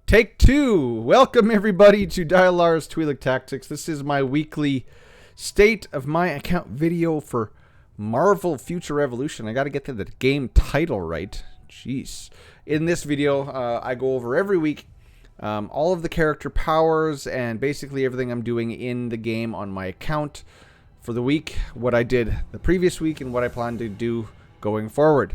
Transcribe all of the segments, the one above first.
Take two. Welcome everybody to Dialar's Twi'lek Tactics. This is my weekly state of my account video for Marvel Future Revolution. I got to get to the game title right. Jeez. In this video, I go over every week all of the character powers and basically everything I'm doing in the game on my account for the week, what I did the previous week, and what I plan to do going forward.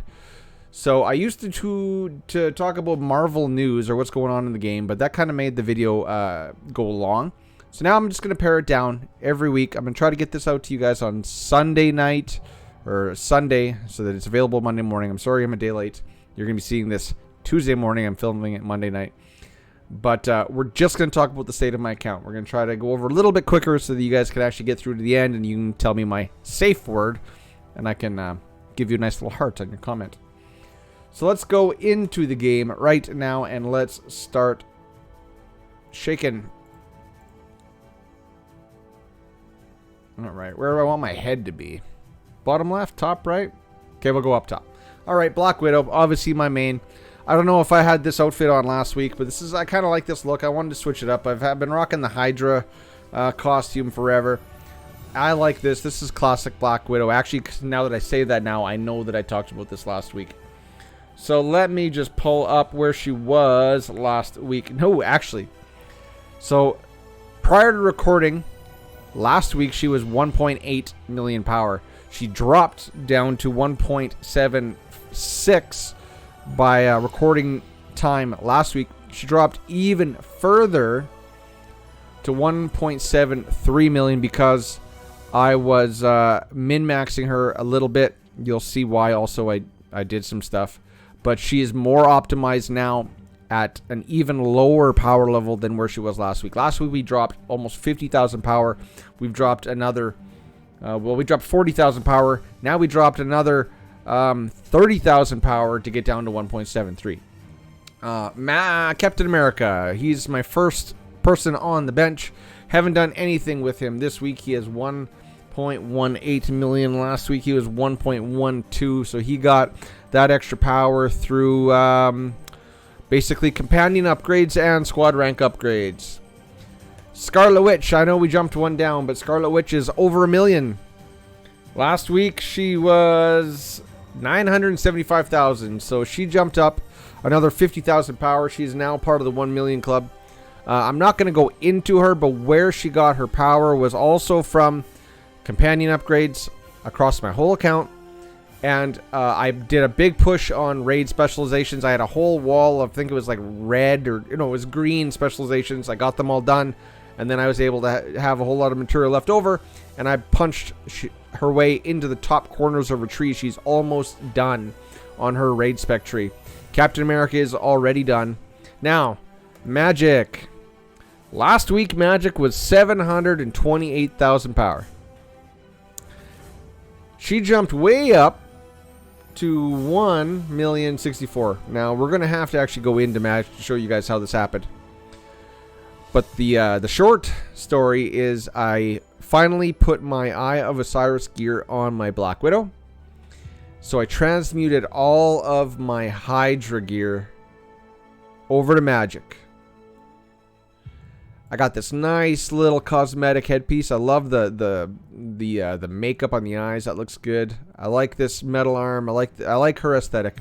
So I used to talk about Marvel news or what's going on in the game, but that kind of made the video go long. So now I'm just going to pare it down every week. I'm going to try to get this out to you guys on Sunday night or Sunday so that it's available Monday morning. I'm sorry I'm a day late. You're going to be seeing this Tuesday morning. I'm filming it Monday night. But we're just going to talk about the state of my account. We're going to try to go over a little bit quicker so that you guys can actually get through to the end and you can tell me my safe word and I can give you a nice little heart on your comment. So let's go into the game right now and let's start shaking. Alright, where do I want my head to be? Bottom left, top right? Okay, we'll go up top. Alright, Black Widow, obviously my main. I don't know if I had this outfit on last week, but this is, I kind of like this look. I wanted to switch it up. I've been rocking the Hydra costume forever. I like this. This is classic Black Widow. Actually, now that I say that now, I know that I talked about this last week. So let me just pull up where she was last week. No, actually. So prior to recording, last week she was 1.8 million power. She dropped down to 1.76 by recording time last week. She dropped even further to 1.73 million because I was min-maxing her a little bit. You'll see why also I did some stuff. But she is more optimized now at an even lower power level than where she was last week. Last week we dropped almost 50,000 power. We've dropped another, we dropped 40,000 power. Now we dropped another 30,000 power to get down to 1.73. Captain America, he's my first person on the bench. Haven't done anything with him this week. He has 1.18 million. Last week he was 1.12, so he got that extra power through basically companion upgrades and squad rank upgrades. Scarlet Witch, I know we jumped one down, but Scarlet Witch is over 1 million. Last week she was 975,000, so she jumped up another 50,000 power. She's now part of the 1 million club. I'm not going to go into her, but where she got her power was also from companion upgrades across my whole account. And I did a big push on raid specializations. I had a whole wall of, I think it was like red or, it was green specializations. I got them all done. And then I was able to have a whole lot of material left over. And I punched her way into the top corners of her tree. She's almost done on her raid spec tree. Captain America is already done. Now, Magik. Last week, Magik was 728,000 power. She jumped way up to 1,064,000. Now we're gonna have to actually go into Magik to show you guys how this happened. But the short story is I finally put my Eye of Osiris gear on my Black Widow. So I transmuted all of my Hydra gear over to Magik. I got this nice little cosmetic headpiece. I love the makeup on the eyes. That looks good. I like this metal arm. I like her aesthetic,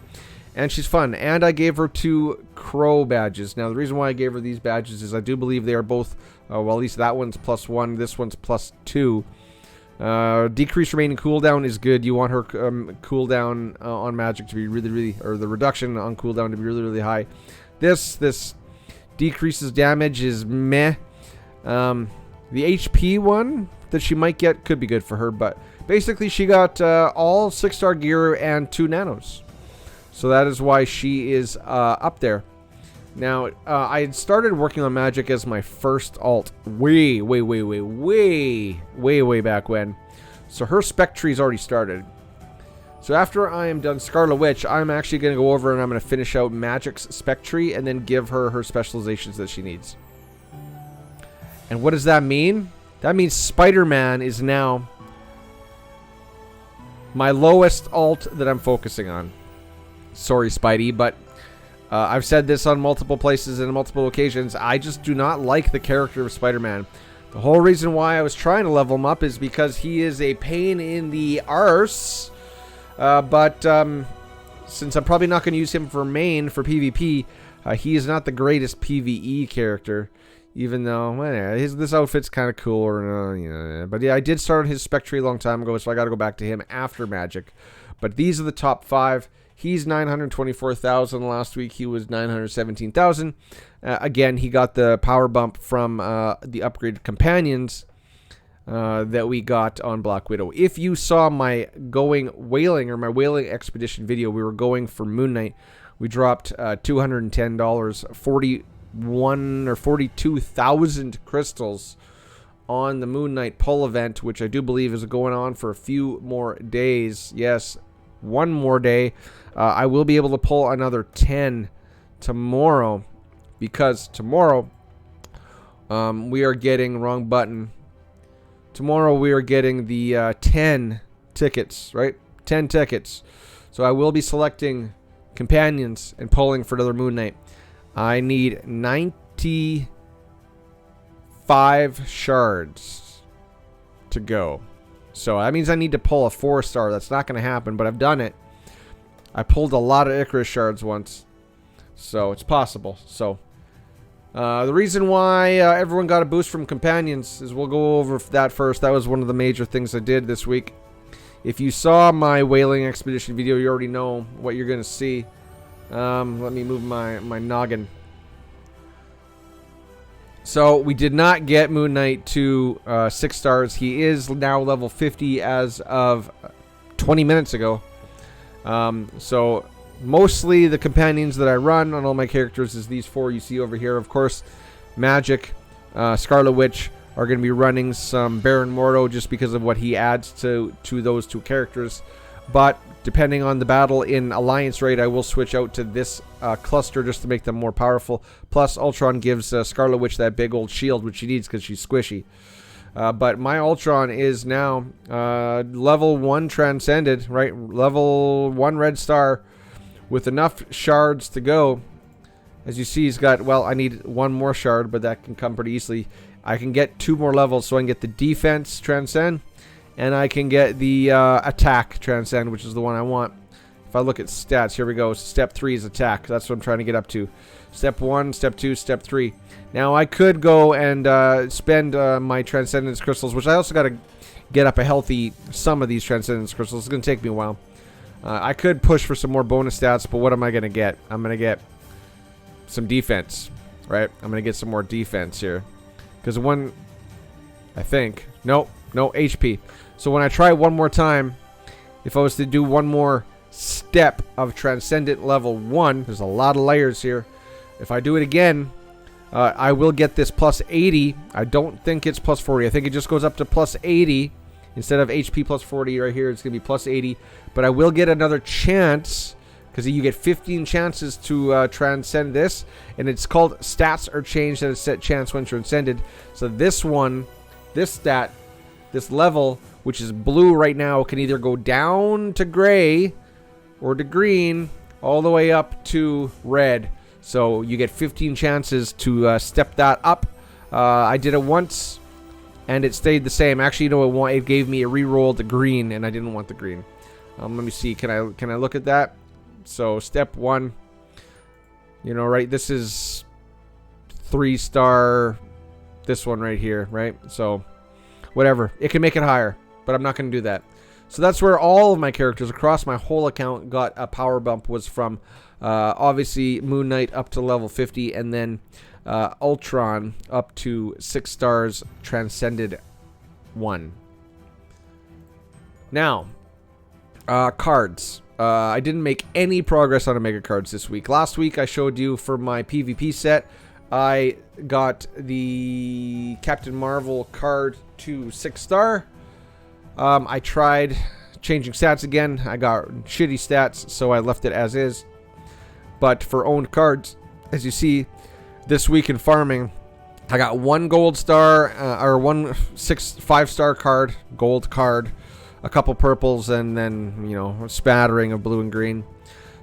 and she's fun. And I gave her 2 crow badges. Now the reason why I gave her these badges is I do believe they are both. Well, at least that one's +1. This one's +2. Decreased remaining cooldown is good. You want her cooldown on Magik to be really, or the reduction on cooldown to be really high. This decreases damage is meh. The HP one that she might get could be good for her, but basically she got all 6-star gear and 2 nanos. So that is why she is up there. Now, I had started working on Magik as my first alt way back when. So her spec tree's already started. So after I am done Scarlet Witch, I'm actually going to go over and I'm going to finish out Magik's spec tree and then give her her specializations that she needs. And what does that mean? That means Spider-Man is now my lowest alt that I'm focusing on. Sorry, Spidey, but I've said this on multiple places and multiple occasions. I just do not like the character of Spider-Man. The whole reason why I was trying to level him up is because he is a pain in the arse. But since I'm probably not going to use him for main for PvP, he is not the greatest PvE character. Even though, well, yeah, this outfit's kind of cool. But yeah, I did start on his Spectre a long time ago, so I got to go back to him after Magik. But these are the top 5. He's 924,000 last week. He was 917,000. Again, he got the power bump from the upgraded companions that we got on Black Widow. If you saw my going whaling or my whaling expedition video, we were going for Moon Knight. We dropped $210, 41 or 42,000 crystals on the Moon Knight pull event, which I do believe is going on for a few more days. Yes, one more day. I will be able to pull another 10 tomorrow, because tomorrow we are getting, wrong button. Tomorrow we are getting the 10 tickets, right? 10 tickets. So I will be selecting companions and pulling for another Moon Knight. I need 95 shards to go. So that means I need to pull a 4-star. That's not going to happen, but I've done it. I pulled a lot of Icarus shards once, so it's possible. So the reason why everyone got a boost from companions is, we'll go over that first. That was one of the major things I did this week. If you saw my whaling expedition video, you already know what you're going to see. Let me move my noggin. So we did not get Moon Knight to 6 stars. He is now level 50 as of 20 minutes ago. So mostly the companions that I run on all my characters is these 4 you see over here. Of course, Magik, Scarlet Witch are going to be running some Baron Mordo just because of what he adds to those 2 characters. But depending on the battle in Alliance Raid, I will switch out to this cluster just to make them more powerful. Plus, Ultron gives Scarlet Witch that big old shield, which she needs because she's squishy. But my Ultron is now level 1 transcended, right? Level 1 red star with enough shards to go. As you see, he's got, well, I need 1 more shard, but that can come pretty easily. I can get 2 more levels, so I can get the defense transcend, and I can get the attack transcend, which is the one I want. If I look at stats, here we go. Step 3 is attack. That's what I'm trying to get up to. Step 1, Step 2, Step 3. Now, I could go and spend my Transcendence Crystals, which I also got to get up a healthy sum of these Transcendence Crystals. It's going to take me a while. I could push for some more bonus stats, but what am I going to get? I'm going to get some defense, right? I'm going to get some more defense here. Because one, I think, no HP. So when I try one more time, if I was to do one more step of Transcendent level 1, there's a lot of layers here. If I do it again, I will get this plus 80. I don't think it's plus 40. I think it just goes up to plus 80. Instead of HP plus 40 right here, it's going to be plus 80. But I will get another chance, because you get 15 chances to transcend this. And it's called stats are changed at a set chance when transcended. So this one, this stat, this level, which is blue right now, can either go down to gray or to green, all the way up to red. So you get 15 chances to step that up. I did it once, and it stayed the same. Actually, you know what? It gave me a reroll to green, and I didn't want the green. Let me see. Can I look at that? So step 1, you know, right? This is 3-star. This one right here, right? So whatever. It can make it higher, but I'm not going to do that. So that's where all of my characters across my whole account got a power bump, was from obviously Moon Knight up to level 50, and then Ultron up to 6 stars transcended 1. Now, cards. I didn't make any progress on Omega cards this week. Last week I showed you for my PvP set, I got the Captain Marvel card to 6 star. I tried changing stats again. I got shitty stats, so I left it as is. But for owned cards, as you see, this week in farming, I got 1 gold star, or 1 5-star card, gold card, a couple purples, and then, you know, a spattering of blue and green.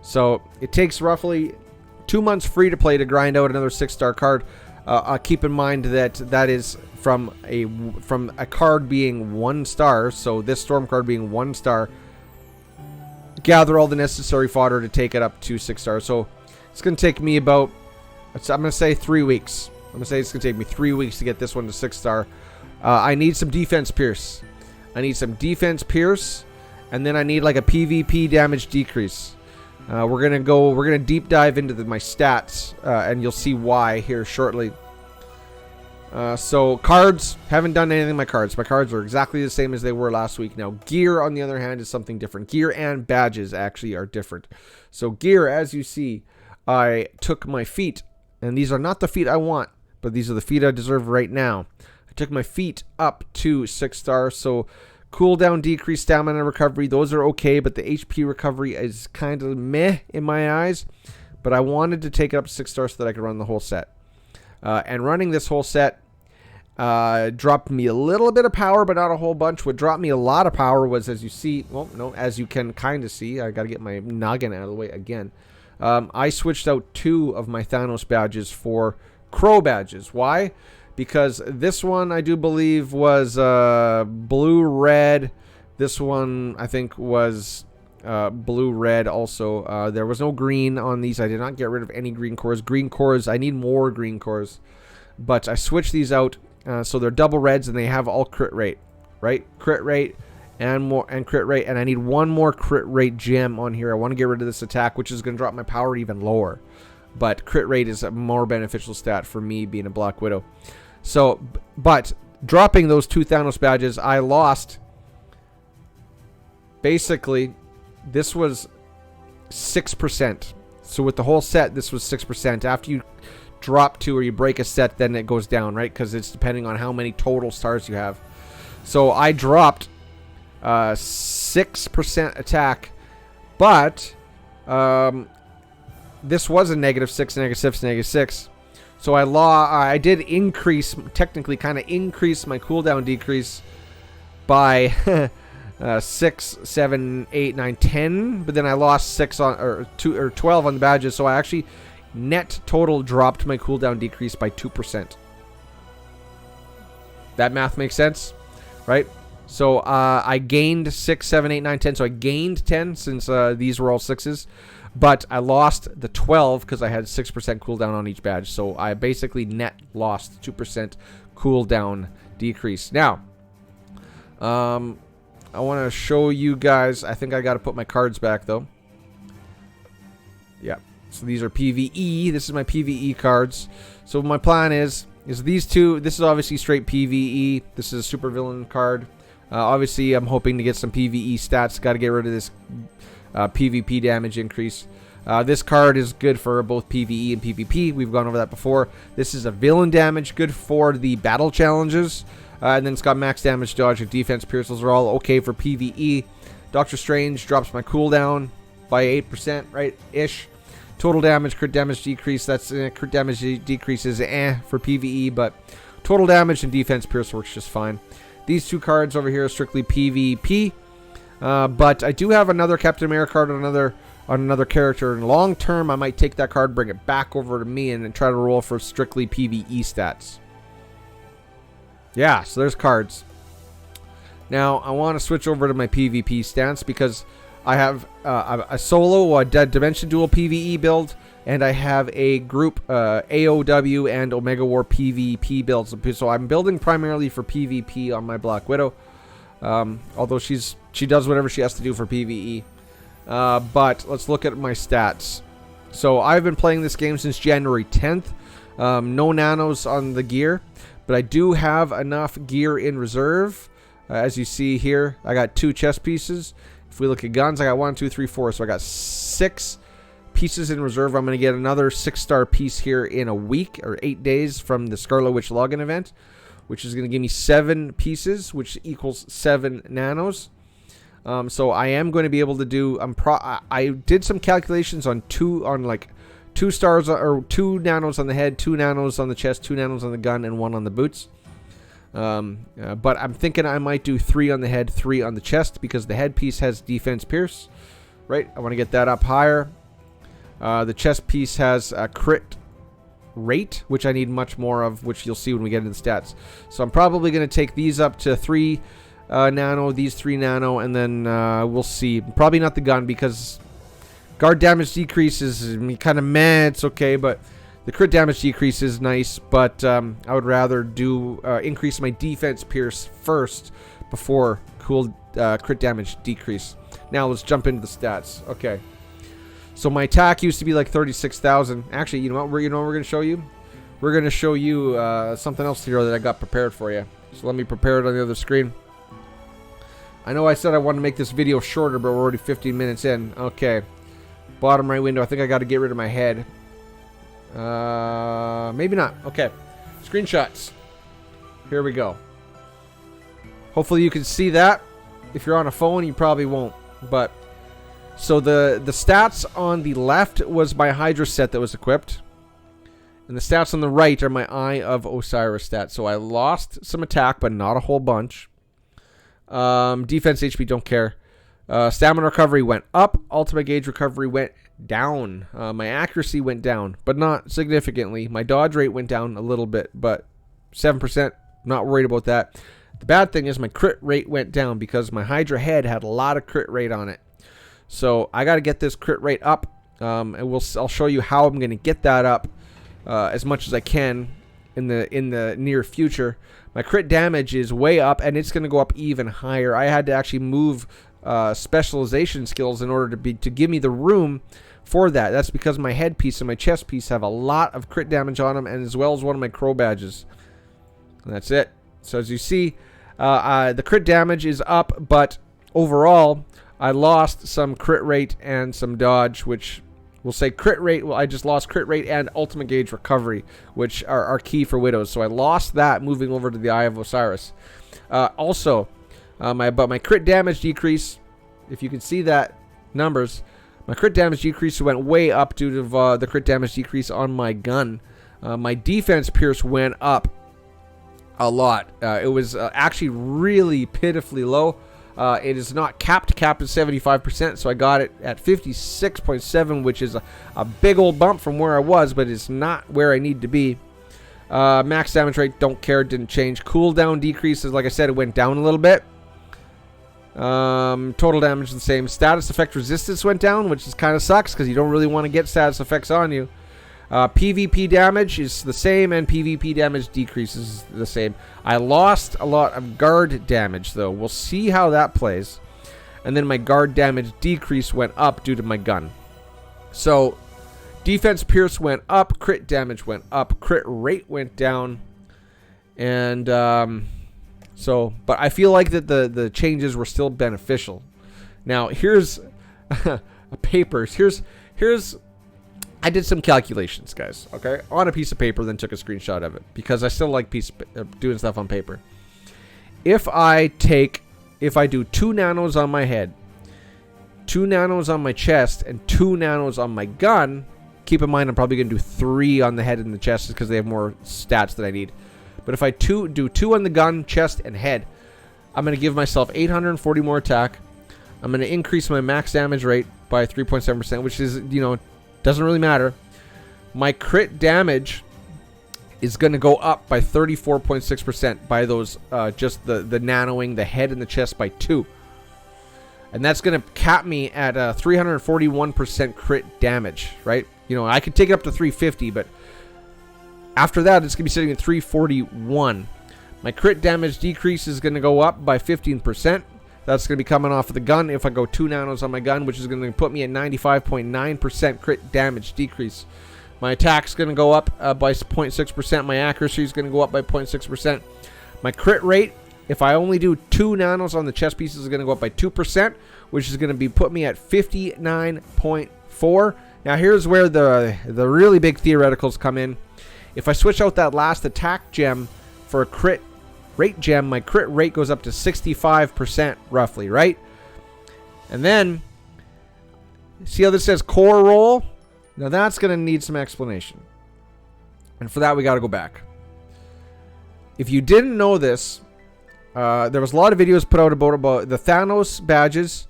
So it takes roughly 2 months free to play to grind out another 6-star card. Keep in mind that that is from a card being 1 star. So this storm card being 1 star. Gather all the necessary fodder to take it up to 6 stars. So it's going to take me about, I'm going to say 3 weeks. I'm going to say it's going to take me 3 weeks to get this one to 6 star. I need some defense pierce. And then I need like a PvP damage decrease. We're gonna deep dive into my stats, and you'll see why here shortly. So cards, haven't done anything with my cards. My cards are exactly the same as they were last week. Now gear, on the other hand, is something different. Gear and badges actually are different. So gear, as you see, I took my feet, and these are not the feet I want, but these are the feet I deserve right now. I took my feet up to 6 stars, so cooldown, decrease, stamina recovery, those are okay, but the HP recovery is kind of meh in my eyes. But I wanted to take it up to 6 stars so that I could run the whole set. And running this whole set dropped me a little bit of power, but not a whole bunch. What dropped me a lot of power was, as you see, well, no, as you can kind of see, I got to get my noggin out of the way again. I switched out 2 of my Thanos badges for Crow badges. Why? Because this one, I do believe, was blue-red. This one, I think, was blue-red also. There was no green on these. I did not get rid of any green cores. Green cores, I need more green cores. But I switched these out, so they're double reds, and they have all crit rate, right? Crit rate and crit rate. And I need one more crit rate gem on here. I want to get rid of this attack, which is going to drop my power even lower. But crit rate is a more beneficial stat for me being a Black Widow. So, but dropping those 2 Thanos badges, I lost. Basically, this was 6%. So with the whole set, this was 6%. After you drop 2 or you break a set, then it goes down, right? Because it's depending on how many total stars you have. So I dropped 6% attack, but this was a -6, -6, -6. So I did increase, technically kind of increase my cooldown decrease by 6, 7, 8, 9, 10. But then I lost 6 on, or 2 or 12 on the badges. So I actually net total dropped my cooldown decrease by 2%. That math makes sense, right? So I gained 6, 7, 8, 9, 10. So I gained 10 since these were all 6s. But I lost the 12 because I had 6% cooldown on each badge. So I basically net lost 2% cooldown decrease. Now, I want to show you guys. I think I got to put my cards back, though. Yeah. So these are PvE. This is my PvE cards. So my plan is these 2. This is obviously straight PvE. This is a supervillain card. Obviously, I'm hoping to get some PvE stats. Got to get rid of this PvP damage increase. This card is good for both PvE and PvP. We've gone over that before. This is a villain damage, good for the battle challenges. And then it's got max damage, dodge, and defense pierce. Those are all okay for PvE. Doctor Strange drops my cooldown by 8%, right-ish. Total damage, crit damage decrease. That's crit damage decrease is for PvE, but total damage and defense pierce works just fine. These 2 cards over here are strictly PvP. But I do have another Captain America card on another character. And long term, I might take that card, bring it back over to me, and then try to roll for strictly PvE stats. Yeah, so there's cards. Now, I want to switch over to my PvP stance because I have a solo, a Dead Dimension Duel PvE build, and I have a group AOW and Omega War PvP builds. So I'm building primarily for PvP on my Black Widow. Although she does whatever she has to do for PvE. But let's look at my stats. So I've been playing this game since January 10th. No nanos on the gear, but I do have enough gear in reserve. As you see here, I got 2 chest pieces. If we look at guns, I got 1, 2, 3, 4. So I got 6 pieces in reserve. I'm going to get another 6-star piece here in a week or 8 days from the Scarlet Witch login event, which is going to give me 7 pieces, which equals 7 nanos. So I am going to be able to do. I did some calculations on 2 stars or 2 nanos on the head, 2 nanos on the chest, 2 nanos on the gun, and 1 on the boots. But I'm thinking I might do 3 on the head, 3 on the chest, because the headpiece has defense pierce. Right? I want to get that up higher. The chest piece has a crit rate, which I need much more of, which you'll see when we get into the stats. So I'm probably going to take these up to 3 nano, these 3 nano, and then we'll see. Probably not the gun, because guard damage decrease is kind of meh, it's okay, but the crit damage decrease is nice, but I would rather do increase my defense pierce first before crit damage decrease. Now let's jump into the stats. Okay. So my attack used to be like 36,000. Actually, you know what we're going to show you? We're going to show you something else here that I got prepared for you. So let me prepare it on the other screen. I know I said I wanted to make this video shorter, but we're already 15 minutes in. Okay. Bottom right window. I think I got to get rid of my head. Maybe not. Okay. Screenshots. Here we go. Hopefully you can see that. If you're on a phone, you probably won't. But so the stats on the left was my Hydra set that was equipped. And the stats on the right are my Eye of Osiris stats. So I lost some attack, but not a whole bunch. Defense HP, don't care. Stamina recovery went up. Ultimate gauge recovery went down. My accuracy went down, but not significantly. My dodge rate went down a little bit, but 7%. Not worried about that. The bad thing is my crit rate went down because my Hydra head had a lot of crit rate on it. So I got to get this crit rate up. And I'll show you how I'm going to get that up as much as I can in the near future. My crit damage is way up, and it's going to go up even higher. I had to actually move specialization skills in order to give me the room for that. That's because my headpiece and my chest piece have a lot of crit damage on them, and as well as one of my crow badges. And that's it. So as you see, the crit damage is up, but overall, I lost some crit rate and some dodge, which we'll say crit rate. Well, I just lost crit rate and ultimate gauge recovery, which are key for Widows. So I lost that moving over to the Eye of Osiris. Also, my crit damage decrease, if you can see that numbers, my crit damage decrease went way up due to the crit damage decrease on my gun. My defense pierce went up a lot. It was actually really pitifully low. It is not capped. Capped at 75%, so I got it at 56.7, which is a big old bump from where I was, but it's not where I need to be. Max damage rate, don't care, didn't change. Cooldown decreases, like I said, it went down a little bit. Total damage is the same. Status effect resistance went down, which is kind of sucks because you don't really want to get status effects on you. PvP damage is the same, and PvP damage decreases the same. I lost a lot of guard damage, though. We'll see how that plays. And then my guard damage decrease went up due to my gun. So, defense pierce went up, crit damage went up, crit rate went down. And, but I feel like that the changes were still beneficial. Now, here's a papers. Here's I did some calculations, guys, okay, on a piece of paper, then took a screenshot of it because I still like doing stuff on paper. If I do 2 nanos on my head, 2 nanos on my chest, and 2 nanos on my gun, keep in mind I'm probably going to do 3 on the head and the chest because they have more stats that I need. But if I do 2 on the gun, chest, and head, I'm going to give myself 840 more attack. I'm going to increase my max damage rate by 3.7%, which is, doesn't really matter. My crit damage is going to go up by 34.6% by those, just the nanoing the head and the chest by 2. And that's going to cap me at 341% crit damage, right? I could take it up to 350, but after that, it's going to be sitting at 341. My crit damage decrease is going to go up by 15%. That's going to be coming off of the gun if I go 2 nanos on my gun, which is going to put me at 95.9% crit damage decrease. My attack's going to go up by 0.6%. My accuracy is going to go up by 0.6%. My crit rate, if I only do 2 nanos on the chest pieces, is going to go up by 2%, which is going to put me at 59.4. Now here's where the really big theoreticals come in. If I switch out that last attack gem for a crit rate gem, my crit rate goes up to 65% roughly, right? And then, see how this says core roll? Now that's going to need some explanation. And for that, we got to go back. If you didn't know this, there was a lot of videos put out about the Thanos badges.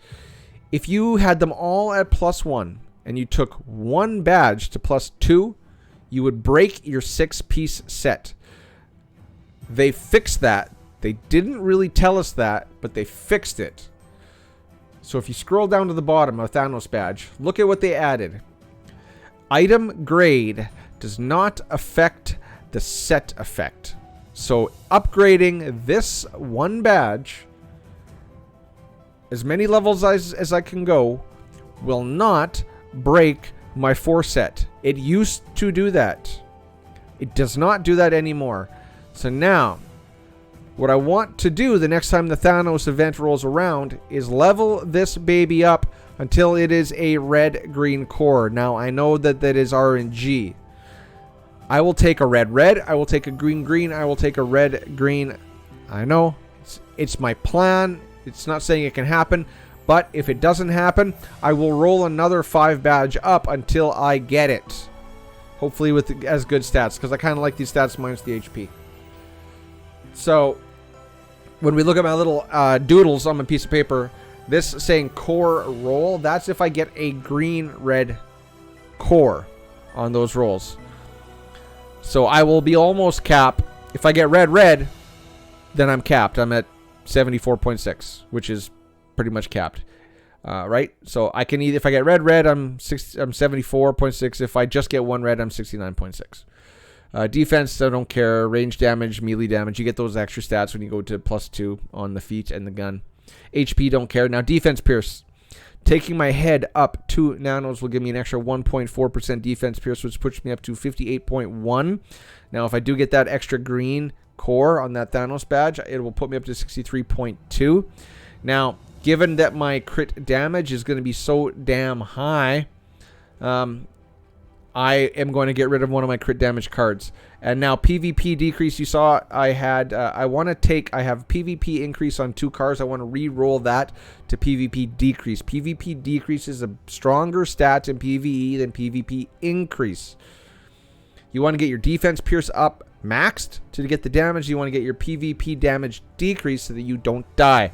If you had them all at +1 and you took one badge to +2, you would break your 6-piece set. They fixed that. They didn't really tell us that, but they fixed it. So if you scroll down to the bottom of Thanos badge, look at what they added. Item grade does not affect the set effect. So upgrading this one badge, as many levels as I can go, will not break my 4 set. It used to do that. It does not do that anymore. So now, what I want to do the next time the Thanos event rolls around is level this baby up until it is a red-green core. Now, I know that that is RNG. I will take a red-red. I will take a green-green. I will take a red-green. I know. It's my plan. It's not saying it can happen. But if it doesn't happen, I will roll another 5 badge up until I get it. Hopefully with as good stats, because I kind of like these stats minus the HP. So, when we look at my little doodles on my piece of paper, this saying core roll, that's if I get a green-red core on those rolls. So I will be almost capped. If I get red-red, then I'm capped. I'm at 74.6, which is pretty much capped. Right? So I can either, if I get red-red, I'm 74.6. If I just get one red, I'm 69.6. Defense, I don't care. Range damage, melee damage. You get those extra stats when you go to +2 on the feet and the gun. HP, don't care. Now, defense pierce. Taking my head up 2 nanos will give me an extra 1.4% defense pierce, which puts me up to 58.1. Now, if I do get that extra green core on that Thanos badge, it will put me up to 63.2. Now, given that my crit damage is going to be so damn high, I am going to get rid of one of my crit damage cards. And now PvP decrease, you saw I had, I have PvP increase on 2 cards. I want to re-roll that to PvP decrease. PvP decrease is a stronger stat in PvE than PvP increase. You want to get your defense pierce up maxed to get the damage. You want to get your PvP damage decrease so that you don't die.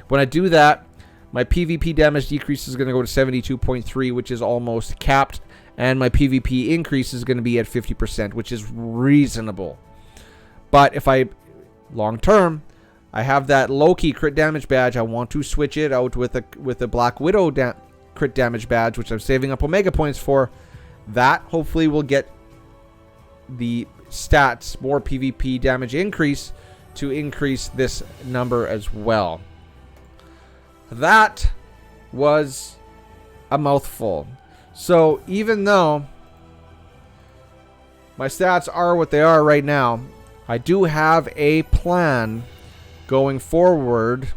When I do that, my PvP damage decrease is going to go to 72.3, which is almost capped. And my PvP increase is going to be at 50%, which is reasonable. But if I, long term, I have that low-key crit damage badge, I want to switch it out with a Black Widow crit damage badge, which I'm saving up Omega points for. That hopefully will get the stats, more PvP damage increase, to increase this number as well. That was a mouthful. So even though my stats are what they are right now, I do have a plan going forward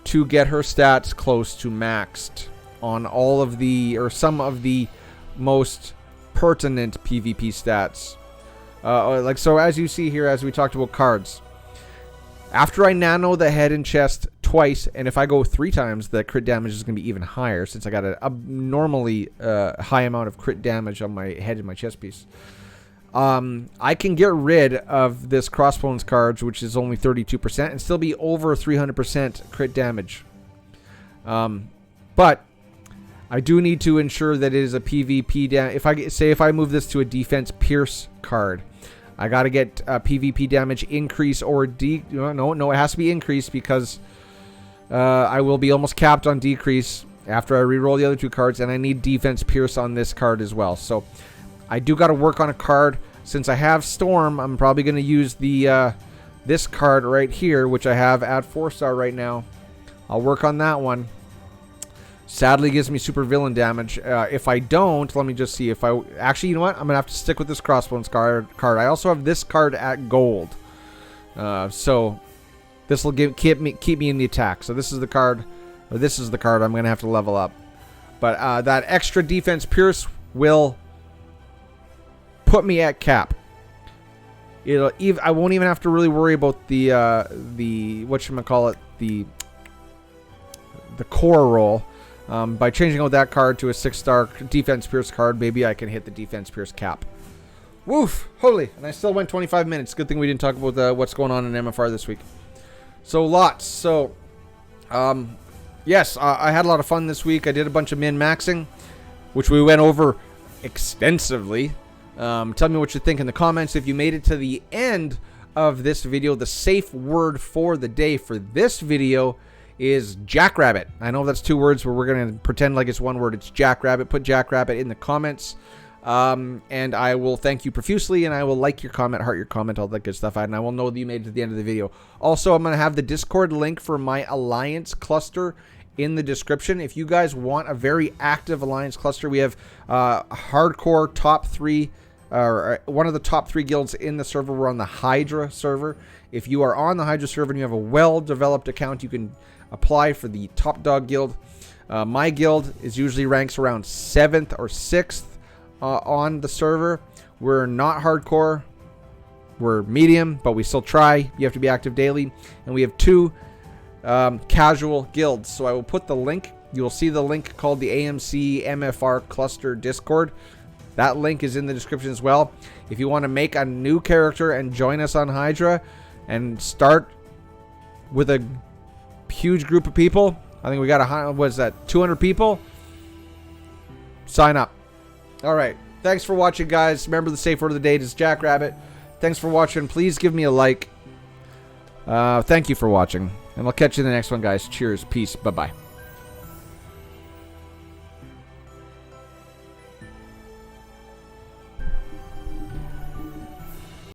to get her stats close to maxed on all of the, or some of the most pertinent PvP stats. Like so, as you see here, as we talked about cards, after I nano the head and chest twice, and if I go 3 times, the crit damage is going to be even higher, since I got an abnormally high amount of crit damage on my head and my chest piece. I can get rid of this Crossbones card, which is only 32%, and still be over 300% crit damage. But I do need to ensure that it is a PvP if I move this to a defense pierce card, I got to get PvP damage increase or no, it has to be increased, because I will be almost capped on decrease after I re-roll the other 2 cards, and I need defense pierce on this card as well. So I do got to work on a card. Since I have Storm, I'm probably going to use the this card right here, which I have at 4-star right now. I'll work on that one. Sadly, gives me super villain damage. If I don't, let me just see. If I actually, you know what? I'm gonna have to stick with this Crossbones card. I also have this card at gold, so this will keep me in the attack. So this is the card, or this is the card I'm gonna have to level up. But that extra defense pierce will put me at cap. I won't even have to really worry about the whatchamacallit, the core roll. By changing out that card to a 6-star defense pierce card, maybe I can hit the defense pierce cap. Woof! Holy! And I still went 25 minutes. Good thing we didn't talk about what's going on in MFR this week. So lots. So, yes, I had a lot of fun this week. I did a bunch of min-maxing. which we went over extensively. Tell me what you think in the comments. If you made it to the end of this video, the safe word for the day for this video is jackrabbit. I know that's 2 words, but we're going to pretend like it's 1 word. It's jackrabbit. Put jackrabbit in the comments. And I will thank you profusely, and I will like your comment, heart your comment, all that good stuff. And I will know that you made it to the end of the video. Also, I'm going to have the Discord link for my Alliance cluster in the description. If you guys want a very active Alliance cluster, we have hardcore top 3, or one of the top 3 guilds in the server. We're on the Hydra server. If you are on the Hydra server and you have a well-developed account, you can apply for the Top Dog guild. My guild is usually ranks around 7th or 6th on the server. We're not hardcore. We're medium, but we still try. You have to be active daily. And we have 2 casual guilds. So I will put the link. You will see the link called the AMC MFR Cluster Discord. That link is in the description as well. If you want to make a new character and join us on Hydra and start with a huge group of people, I think we got 200 people. Sign up. All right. Thanks for watching, guys. Remember, the safe word of the day is jackrabbit. Thanks for watching. Please give me a like. Thank you for watching. And I'll catch you in the next one, guys. Cheers. Peace. Bye-bye.